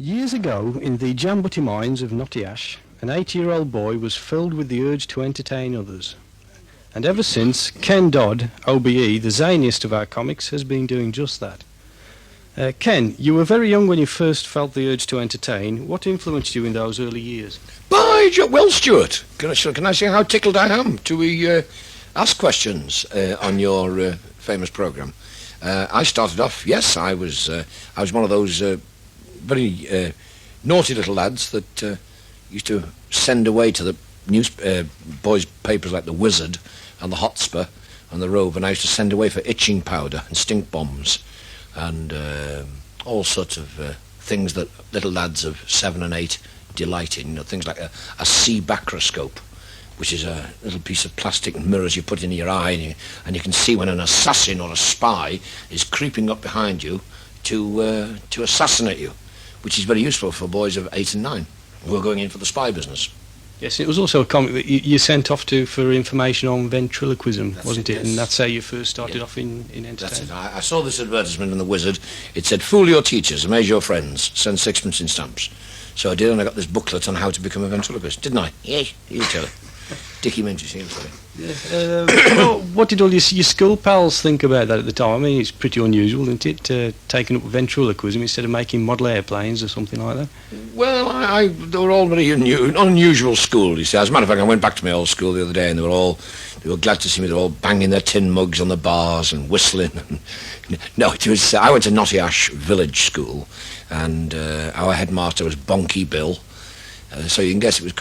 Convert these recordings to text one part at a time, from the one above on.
Years ago, in the Jambuty mines of Nottiash, an 8-year-old boy was filled with the urge to entertain others. And ever since, Ken Dodd OBE, the zaniest of our comics, has been doing just that. Ken, you were very young when you first felt the urge to entertain. What influenced you in those early years? Well, Stuart, can I say how tickled I am to ask questions on your famous programme? I started off, yes, I was one of those very naughty little lads that used to send away to the boys' papers like the Wizard and the Hotspur and the Rover, and I used to send away for itching powder and stink bombs and all sorts of things that little lads of 7 and 8 delight in, things like a sea bacroscope, which is a little piece of plastic mirrors you put in your eye, and you can see when an assassin or a spy is creeping up behind you to assassinate you, which is very useful for boys of 8 and 9 who are going in for the spy business. Yes, it was also a comic that you sent off to for information on ventriloquism, wasn't it? Yes. And that's how you first started off in entertainment. That's it. I saw this advertisement in the Wizard. It said, "Fool your teachers, amaze your friends, send sixpence in stamps." So I did, and I got this booklet on how to become a ventriloquist, didn't I? Yes, you tell it. Dickie Mintus, he'll tell it. Well, what did all your school pals think about that at the time? I mean, it's pretty unusual, isn't it, taking up ventriloquism instead of making model airplanes or something like that? Well, they were all very unusual school, you see. As a matter of fact, I went back to my old school the other day, and they were glad to see me. They were all banging their tin mugs on the bars and whistling. No, it was. I went to Nottiash Village School, and our headmaster was Bonky Bill. So you can guess it was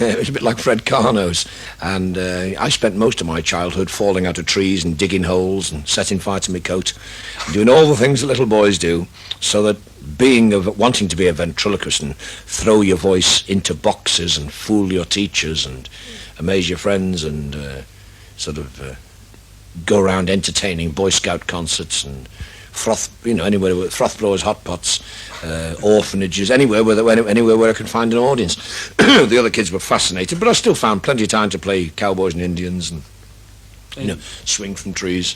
it was a bit like Fred Carno's. And I spent most of my childhood falling out of trees and digging holes and setting fire to my coat and doing all the things that little boys do, so that wanting to be a ventriloquist and throw your voice into boxes and fool your teachers and amaze your friends and go around entertaining Boy Scout concerts and anywhere with froth blowers, hot pots, orphanages, anywhere where I could find an audience. The other kids were fascinated, but I still found plenty of time to play cowboys and Indians and swing from trees.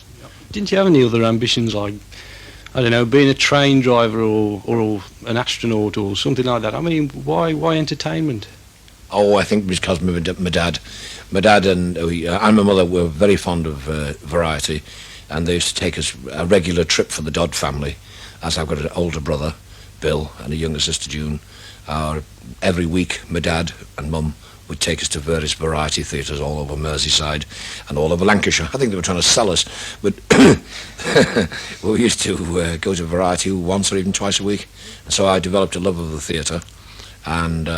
Didn't you have any other ambitions, like, I don't know, being a train driver or an astronaut or something like that? I mean, why entertainment? Oh, I think because my dad and my mother were very fond of variety. And they used to take us a regular trip for the Dodd family, as I've got an older brother, Bill, and a younger sister, June. Every week, my dad and mum would take us to various variety theatres all over Merseyside and all over Lancashire. I think they were trying to sell us, but we used to go to variety once or even twice a week. And so I developed a love of the theatre, and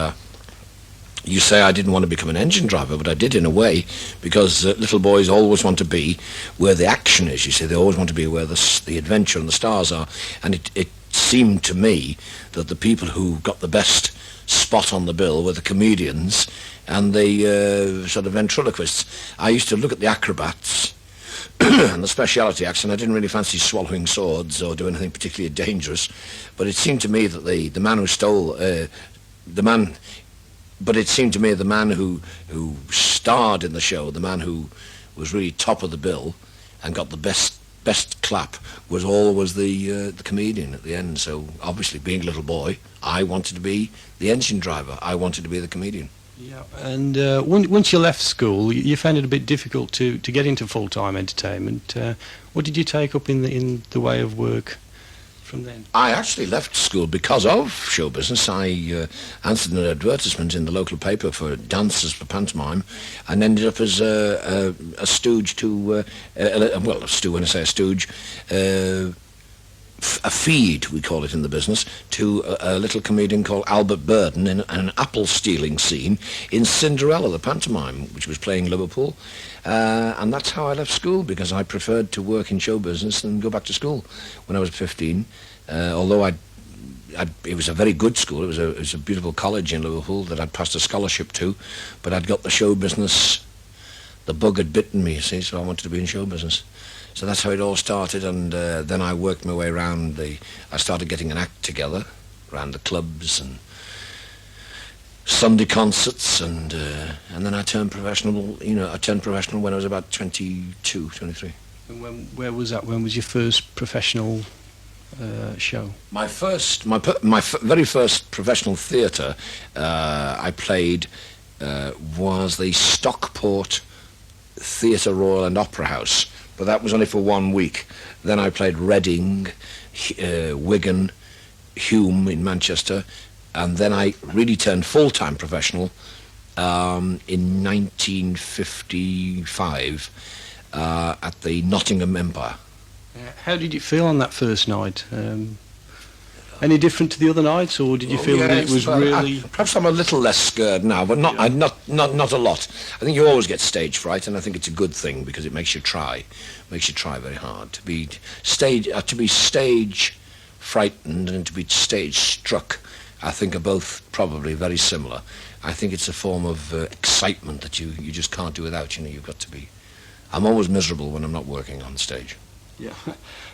you say I didn't want to become an engine driver, but I did in a way, because little boys always want to be where the action is. You see, they always want to be where the adventure and the stars are. And it seemed to me that the people who got the best spot on the bill were the comedians and the sort of ventriloquists. I used to look at the acrobats and the speciality acts, and I didn't really fancy swallowing swords or doing anything particularly dangerous. But it seemed to me that the man who stole But it seemed to me the man who starred in the show, the man who was really top of the bill and got the best clap, was always the comedian at the end. So obviously, being a little boy, I wanted to be the engine driver. I wanted to be the comedian. Yeah, and once you left school, you found it a bit difficult to get into full-time entertainment. What did you take up in the way of work from then? I actually left school because of show business. I answered an advertisement in the local paper for dancers for pantomime, and ended up as a stooge to when I say a stooge, a feed, we call it in the business, to a little comedian called Albert Burden in an apple stealing scene in Cinderella, the pantomime, which was playing Liverpool. And that's how I left school, because I preferred to work in show business than go back to school when I was 15. Although it was a very good school. It was a beautiful college in Liverpool that I'd passed a scholarship to, but I'd got the show business. The bug had bitten me, you see, so I wanted to be in show business. So that's how it all started, and then I worked my way around. I started getting an act together around the clubs and Sunday concerts, and then I turned professional. I turned professional when I was about 22, 23. And where was that? When was your first professional show? My very first professional theatre I played was the Stockport Theatre Royal and Opera House, but that was only for 1 week. Then I played Reading, Wigan, Hume in Manchester, and then I really turned full-time professional in 1955 at the Nottingham Empire. How did you feel on that first night? Any different to the other nights, or did you feel that it was really... Perhaps I'm a little less scared now, but not not a lot. I think you always get stage fright, and I think it's a good thing because it makes you try very hard. To be stage frightened and to be stage struck, I think are both probably very similar. I think it's a form of excitement that you just can't do without. You know, you've got to be... I'm always miserable when I'm not working on stage. Yeah.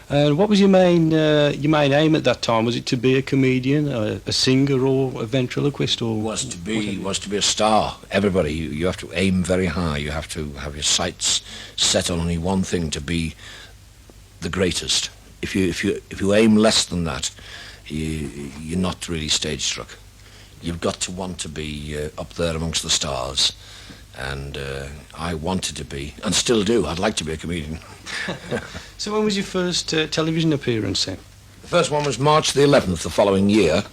What was your main aim at that time? Was it to be a comedian, a singer, or a ventriloquist, or was to be a star? Everybody, you have to aim very high. You have to have your sights set on only one thing, to be the greatest. If you aim less than that, you're not really stage struck. You've got to want to be up there amongst the stars. And I wanted to be, and still do. I'd like to be a comedian. So when was your first television appearance then? The first one was March the 11th the following year.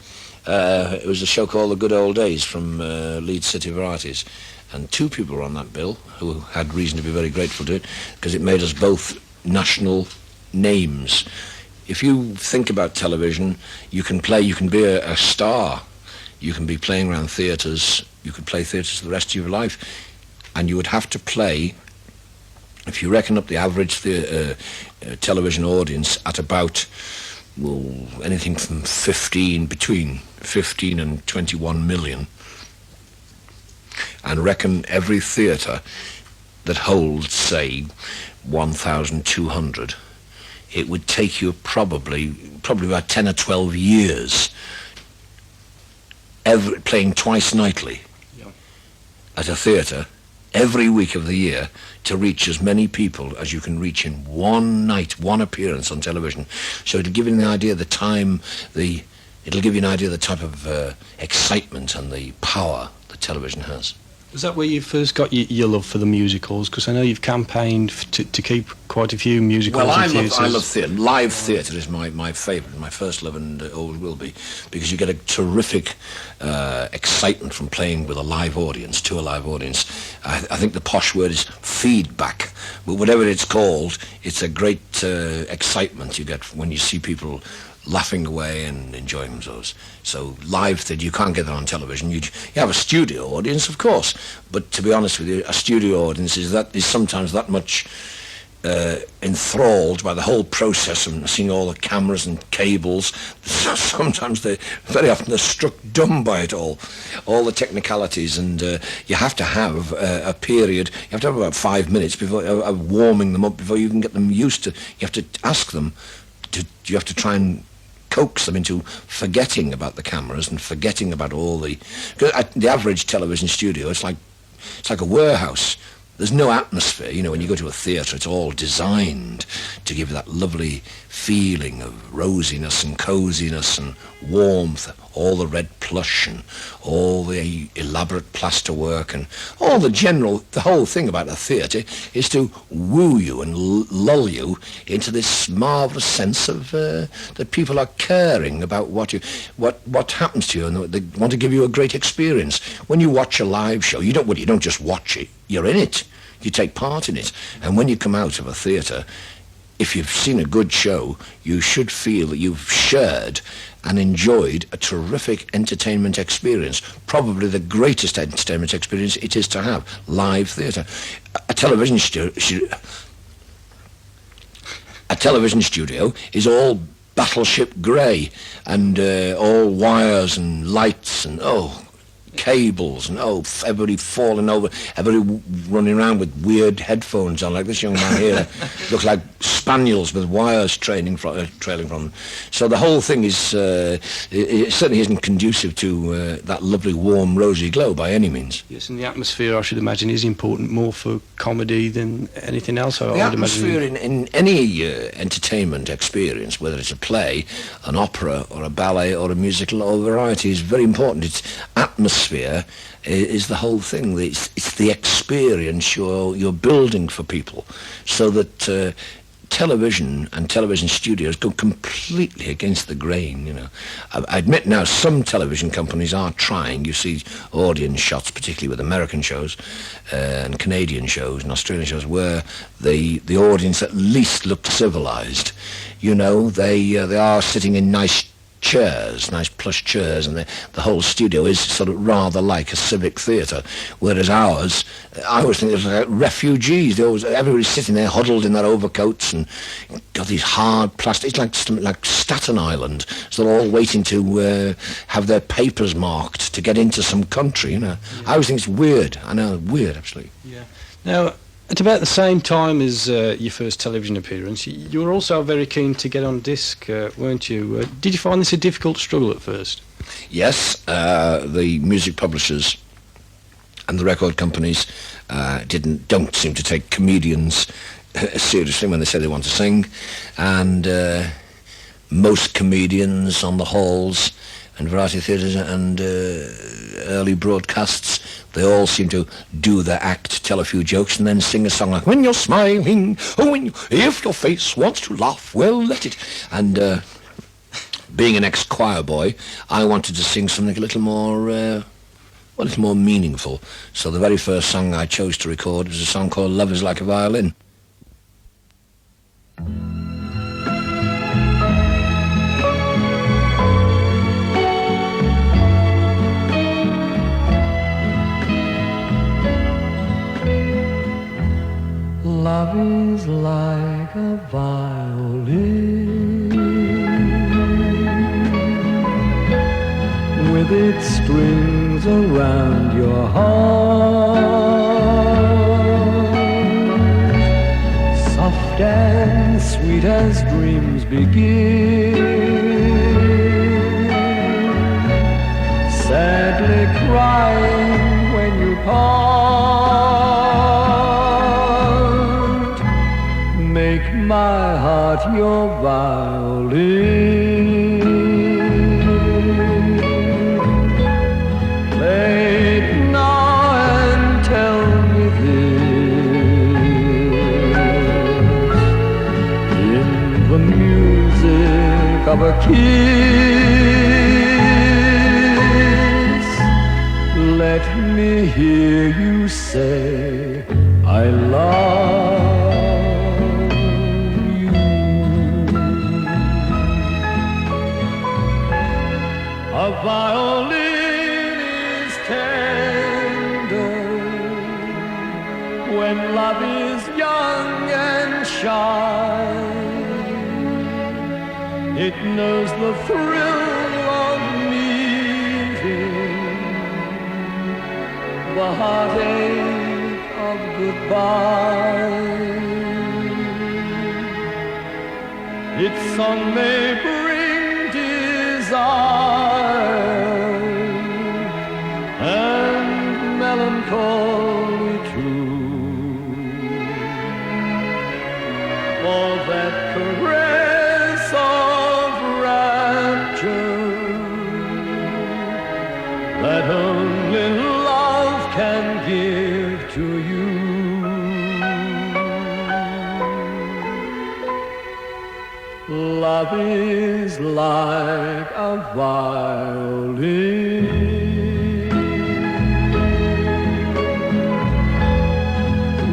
It was a show called The Good Old Days from Leeds City Varieties. And 2 people were on that bill who had reason to be very grateful to it, because it made us both national names. If you think about television, you can be a star. You can be playing around theatres. You could play theatres the rest of your life. And you would have to play, if you reckon up the average television audience at about, well, anything from between 15 and 21 million, and reckon every theatre that holds, say, 1,200, it would take you probably about 10 or 12 years playing twice nightly at a theatre every week of the year to reach as many people as you can reach in one night, one appearance on television. So it'll give you an idea of the time, it'll give you an idea of the type of excitement and the power that television has. Was that where you first got your love for the musicals? Because I know you've campaigned to keep quite a few musicals. Well, I love theatre. Live theatre is my favourite, my first love, and always will be, because you get a terrific excitement from playing with a live audience, to a live audience. I think the posh word is feedback, but whatever it's called, it's a great excitement you get when you see people laughing away and enjoying themselves. So live theatre, you can't get that on television. You have a studio audience, of course, but to be honest with you, a studio audience is sometimes that much enthralled by the whole process and seeing all the cameras and cables. Sometimes very often they're struck dumb by it all the technicalities, and you have to have a period. You have to have about 5 minutes before warming them up before you can get them used to. You have to ask them. You have to try and coax them into forgetting about the cameras and forgetting about all the average television studio. It's like a warehouse. There's no atmosphere. You know, when you go to a theatre, it's all designed to give you that lovely feeling of rosiness and coziness and warmth, all the red plush and all the elaborate plaster work and all the whole thing about a theatre is to woo you and lull you into this marvellous sense of that people are caring about what happens to you, and they want to give you a great experience. When you watch a live show, you don't just watch it, you're in it. You take part in it. And when you come out of a theatre, if you've seen a good show, you should feel that you've shared and enjoyed a terrific entertainment experience, probably the greatest entertainment experience it is to have, live theatre. A television studio is all battleship grey and all wires and lights and cables, and everybody falling over, everybody running around with weird headphones on, like this young man here. Looks like spaniels with wires trailing from them. So the whole thing is, it certainly isn't conducive to that lovely, warm, rosy glow by any means. Yes, and the atmosphere, I should imagine, is important more for comedy than anything else. The atmosphere in any entertainment experience, whether it's a play, an opera, or a ballet, or a musical, or variety, is very important. It's atmosphere is the whole thing. It's the experience you're building for people, so that television and television studios go completely against the grain, you know. I admit now some television companies are trying. You see audience shots, particularly with American shows and Canadian shows and Australian shows, where the audience at least look civilized. You know, they are sitting in nice chairs, nice plush chairs, and the whole studio is sort of rather like a civic theatre, whereas ours, I always think it was like refugees. Everybody's sitting there huddled in their overcoats and got these hard plastic, it's like Staten Island, so they're all waiting to have their papers marked to get into some country, you know. Yeah. I always think it's weird. I know, weird, absolutely. Yeah. Now, at about the same time as your first television appearance, you were also very keen to get on disc, weren't you? Did you find this a difficult struggle at first? Yes, the music publishers and the record companies don't seem to take comedians seriously when they say they want to sing, and most comedians on the halls and variety theatres and early broadcasts, they all seem to do their act, tell a few jokes, and then sing a song like, when you're smiling, if your face wants to laugh, well, let it. And being an ex-choir boy, I wanted to sing something a little more meaningful. So the very first song I chose to record was a song called Love is Like a Violin. Love is like a violin with its strings around your heart, soft and sweet as dreams begin, sadly crying when you part. Make my heart your violin. Play it now and tell me this. In the music of a kiss, let me hear you say, I love. A violin is tender when love is young and shy. It knows the thrill of meeting, the heartache of goodbye. Its song may bring desire and melancholy too, for that caress of rapture that only love can give to you. Love is like a violin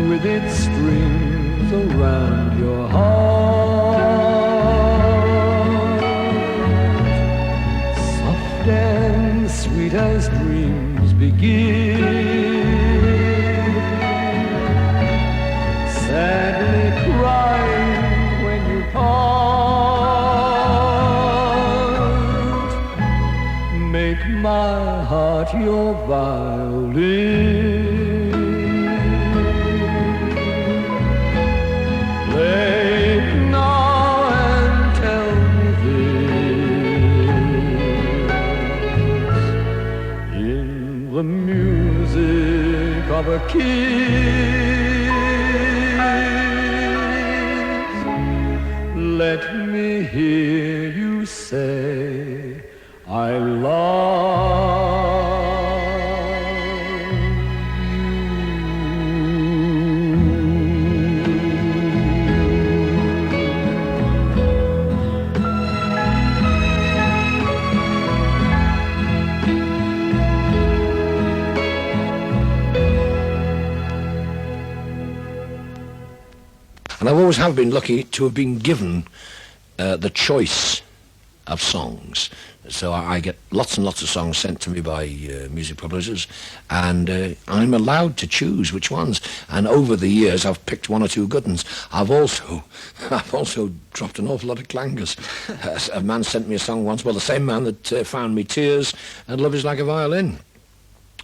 with its strings around your heart, soft and sweet as dreams begin, sadly crying when you part. Make my heart your violin. Play it now and tell me this. In the music of a kiss, let me hear you say, I love And I always have been lucky to have been given the choice of songs. So I get lots and lots of songs sent to me by music publishers, and I'm allowed to choose which ones. And over the years, I've picked one or two good ones. I've also dropped an awful lot of clangers. A man sent me a song once, well, the same man that found me Tears and Love Is Like a Violin.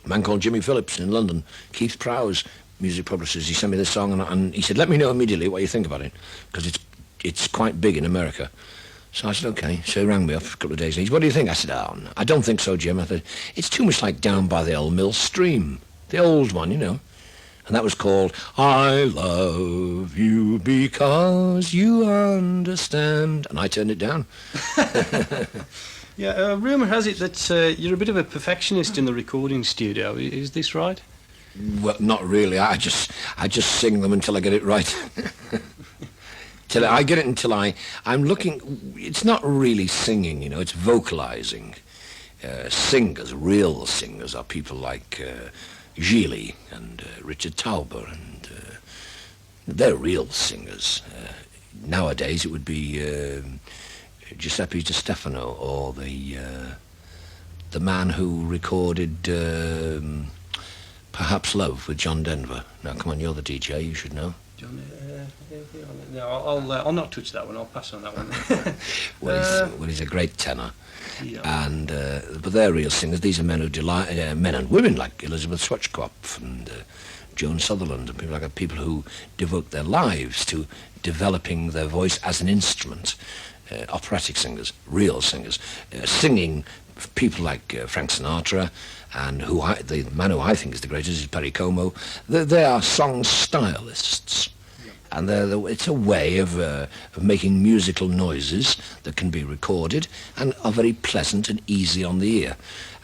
A man called Jimmy Phillips in London, Keith Prowse, music publishers. He sent me this song, and he said, let me know immediately what you think about it, because it's quite big in America. So I said, okay. So he rang me up a couple of days later. What do you think? I said, oh, no, I don't think so, Jim. I thought, it's too much like Down by the Old Mill Stream, the old one, you know. And that was called I Love You Because You Understand. And I turned it down. Yeah, rumour has it that you're a bit of a perfectionist in the recording studio. Is this right? Well, not really. I just sing them until I get it right. Till I get it until I'm looking. It's not really singing, you know. It's vocalizing. Singers, real singers, are people like Gilly and Richard Tauber, and they're real singers. Nowadays, it would be Giuseppe Di Stefano, or the man who recorded Perhaps Love with John Denver. Now, come on, you're the DJ. You should know. John, no, I'll not touch that one. I'll pass on that one. Well, he's a great tenor, yeah. And but they're real singers. These are men who delight men and women like Elizabeth Swatchkopf and Joan Sutherland, and people like that. People who devote their lives to developing their voice as an instrument. Operatic singers, real singers, singing people like Frank Sinatra, and the man who I think is the greatest is Perry Como. They are song stylists, yeah. And it's a way of making musical noises that can be recorded and are very pleasant and easy on the ear.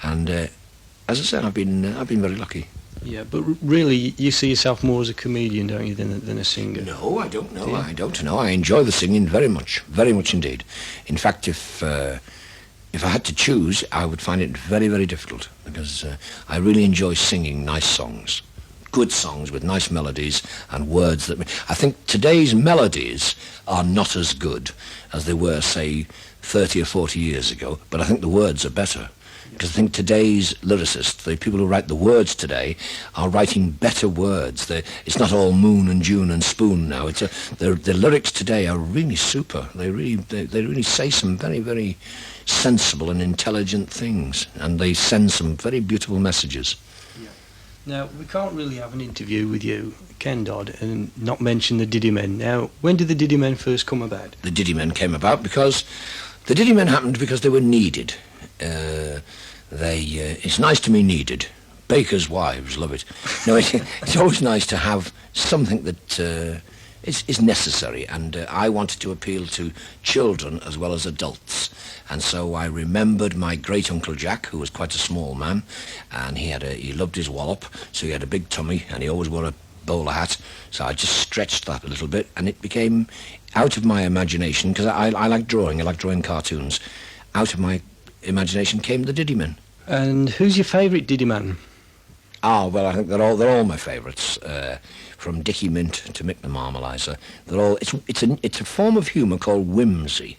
And as I said, I've been very lucky. Yeah, but really, you see yourself more as a comedian, don't you, than a singer? No, I don't know. I don't know. I enjoy the singing very much indeed. In fact, if I had to choose, I would find it very, very difficult, because I really enjoy singing nice songs, good songs with nice melodies and words that... I think today's melodies are not as good as they were, say, 30 or 40 years ago, but I think the words are better. Because I think today's lyricists, the people who write the words today, are writing better words. It's not all moon and June and spoon now. The lyrics today are really super. They really say some very, very sensible and intelligent things, and they send some very beautiful messages. Yeah. Now, we can't really have an interview with you, Ken Dodd, and not mention the Diddy Men. Now, when did the Diddy Men first come about? The Diddy Men came about because the Diddy Men happened because they were needed. It's nice to be needed. Bakers' wives love it. No, it's always nice to have something that is necessary, and I wanted to appeal to children as well as adults. And so I remembered my great-uncle Jack, who was quite a small man, and he loved his wallop, so he had a big tummy, and he always wore a bowler hat, so I just stretched that a little bit, and it became out of my imagination, because I like drawing cartoons. Out of my imagination came the Diddy Men. And who's your favourite Diddy Man? Ah, well, I think they're all my favourites, from Dickie Mint to Mick the Marmalizer. They're all it's a form of humour called whimsy,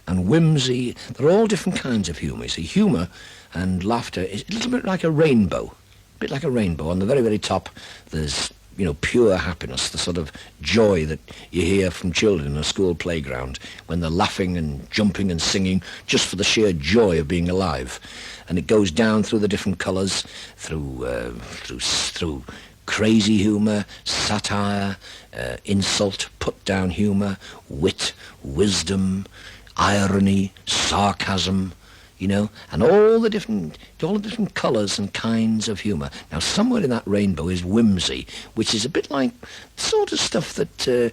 and whimsy. They're all different kinds of humour. See, humour and laughter is a little bit like a rainbow, On the very, very top, there's pure happiness, the sort of joy that you hear from children in a school playground when they're laughing and jumping and singing just for the sheer joy of being alive. and it goes down through the different colours, through crazy humour, satire, insult, put-down humour, wit, wisdom, irony, sarcasm, and all the different colours and kinds of humour. Now, somewhere in that rainbow is whimsy, which is a bit like the sort of stuff that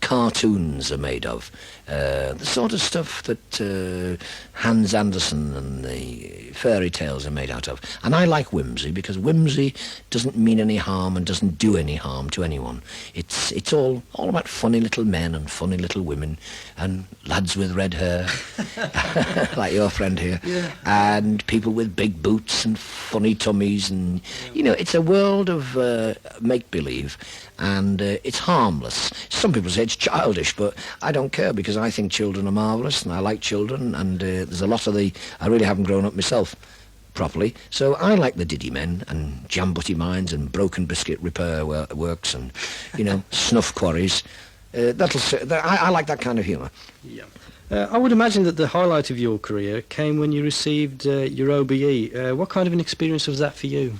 cartoons are made of, the sort of stuff that Hans Andersen and the fairy tales are made out of. And I like whimsy because whimsy doesn't mean any harm and doesn't do any harm to anyone. It's all about funny little men and funny little women and lads with red hair, like your friend here, and people with big boots and funny tummies, and it's a world of make-believe, and it's harmless. Some people say it's childish, but I don't care because I think children are marvellous and I like children, and there's a lot of I really haven't grown up myself properly, so I like the Diddy Men and Jam-Butty Mines and broken biscuit repair works and snuff quarries. I like that kind of humour. Yeah. I would imagine that the highlight of your career came when you received your OBE. What kind of an experience was that for you?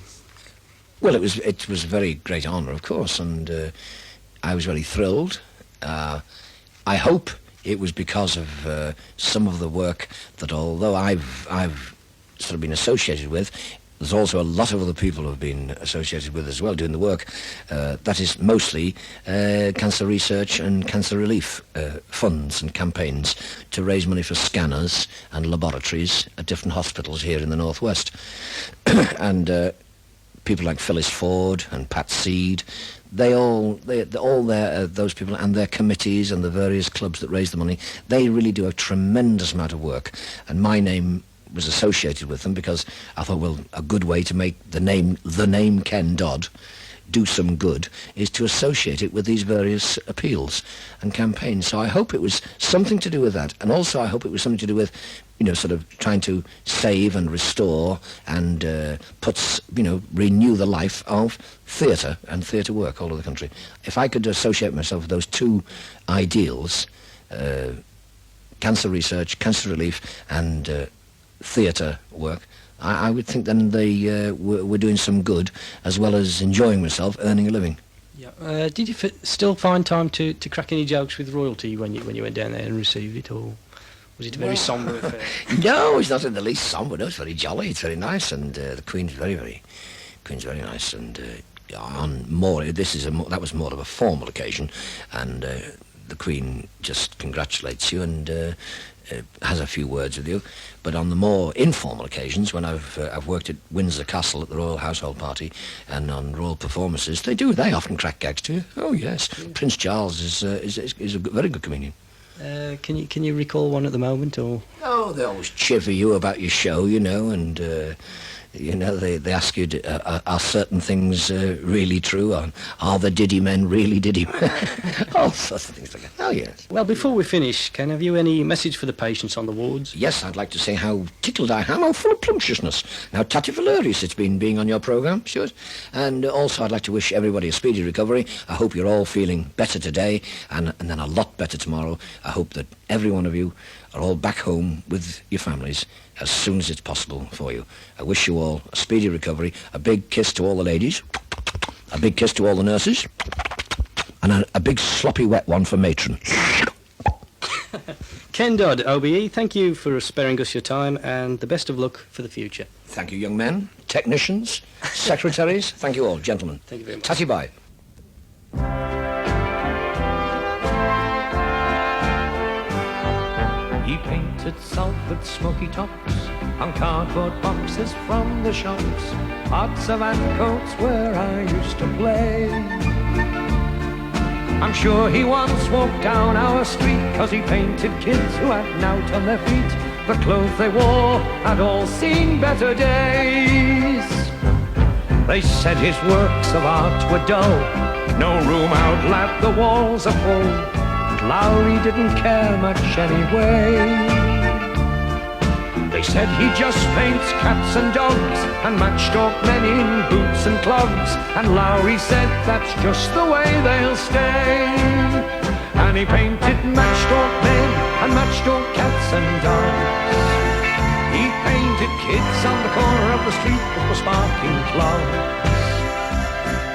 Well, it was a very great honour, of course, and I was very thrilled. I hope it was because of some of the work that, although I've sort of been associated with, there's also a lot of other people who have been associated with as well doing the work. That is mostly cancer research and cancer relief funds and campaigns to raise money for scanners and laboratories at different hospitals here in the northwest. And people like Phyllis Ford and Pat Seed, those people and their committees and the various clubs that raise the money, they really do a tremendous amount of work. And my name was associated with them because I thought, well, a good way to make the name Ken Dodd do some good is to associate it with these various appeals and campaigns. So I hope it was something to do with that, and also I hope it was something to do with sort of trying to save and restore and renew the life of theatre and theatre work all over the country. If I could associate myself with those two ideals, cancer research, cancer relief, and theatre work, I would think then they were doing some good as well as enjoying myself, earning a living. Yeah. Did you still find time to crack any jokes with royalty when you went down there and received it, or was it a very sombre affair? No, it's not in the least sombre. No, it's very jolly. It's very nice, and the Queen's very nice, and that was more of a formal occasion, and the Queen just congratulates you and has a few words with you. But on the more informal occasions, when I've worked at Windsor Castle at the Royal Household Party and on royal performances, they often crack gags to you. Oh yes, Prince Charles is a very good comedian. Can you recall one at the moment, or? Oh, they always chivvy you about your show, and they ask you, are certain things really true? Are the Diddy Men really Diddy Men? All sorts of things like that. Oh, yes. Well, before we finish, Ken, have you any message for the patients on the wards? Yes, I'd like to say how tickled I am. I'm full of plumptiousness. Now, tatifularious it's been being on your programme, Stuart. And also I'd like to wish everybody a speedy recovery. I hope you're all feeling better today and then a lot better tomorrow. I hope that every one of you are all back home with your families as soon as it's possible for you. I wish you all a speedy recovery. A big kiss to all the ladies. A big kiss to all the nurses. And a big sloppy wet one for matron. Ken Dodd, OBE, thank you for sparing us your time, and the best of luck for the future. Thank you, young men, technicians, secretaries. Thank you all, gentlemen. Thank you very much. Tatty bye. He painted Salford smoky tops on cardboard boxes from the shops, pots of coats where I used to play. I'm sure he once walked down our street, 'cause he painted kids who had knout on their feet. The clothes they wore had all seen better days. They said his works of art were dull, no room outlap the walls are full. Lowry didn't care much anyway. They said he just paints cats and dogs and matchstalk men in boots and clogs. And Lowry said that's just the way they'll stay. And he painted matchstalk men and matchstalk cats and dogs. He painted kids on the corner of the street that were sparking clogs.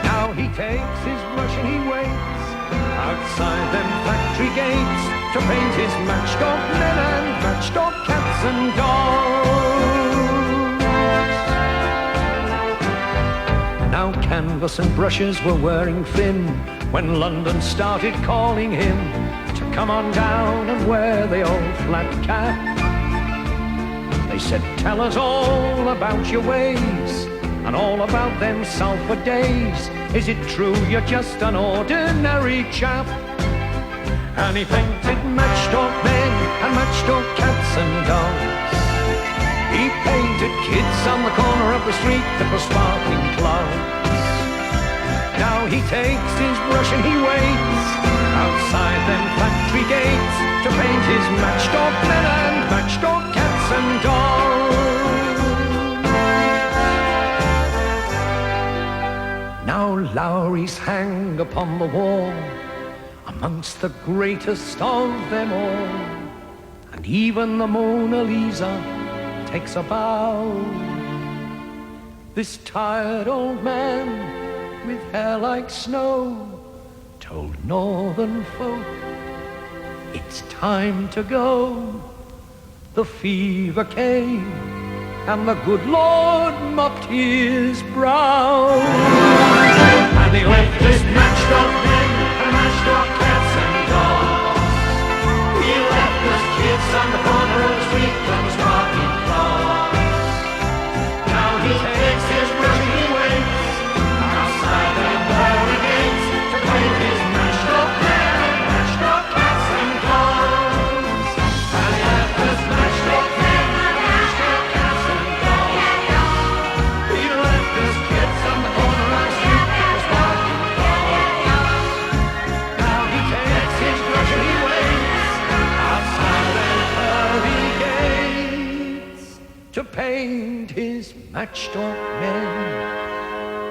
Now he takes his brush and he waits outside them factory gates to paint his matchstock men and matchstock cats and dogs. Now canvas and brushes were wearing thin when London started calling him to come on down and wear the old flat cap. They said, tell us all about your ways and all about them sulphur days. Is it true you're just an ordinary chap? And he painted matchstock men and matchstock cats and dogs. He painted kids on the corner of the street that were sparking clogs. Now he takes his brush and he waits outside them factory gates to paint his matchstock men and matchstock cats and dogs. Now Lowry's hang upon the wall amongst the greatest of them all, and even the Mona Lisa takes a bow. This tired old man with hair like snow told northern folk, it's time to go. The fever came and the good Lord mopped his brow, and he left his matchstock men and matchstock cats and dogs. He left us kids on the corner of the street that was sparking clogs. Now he takes his brush and he waits outside the pearly gates to paint his matchstock men and matchstock cats and dogs. And he left us matchstock men and matchstock cats and dogs. He left us kids on the corner of the street that was sparking clogs. Now he takes his brush and he waits outside the pearly gates to paint his matchstock men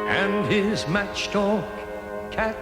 and his matchstock cat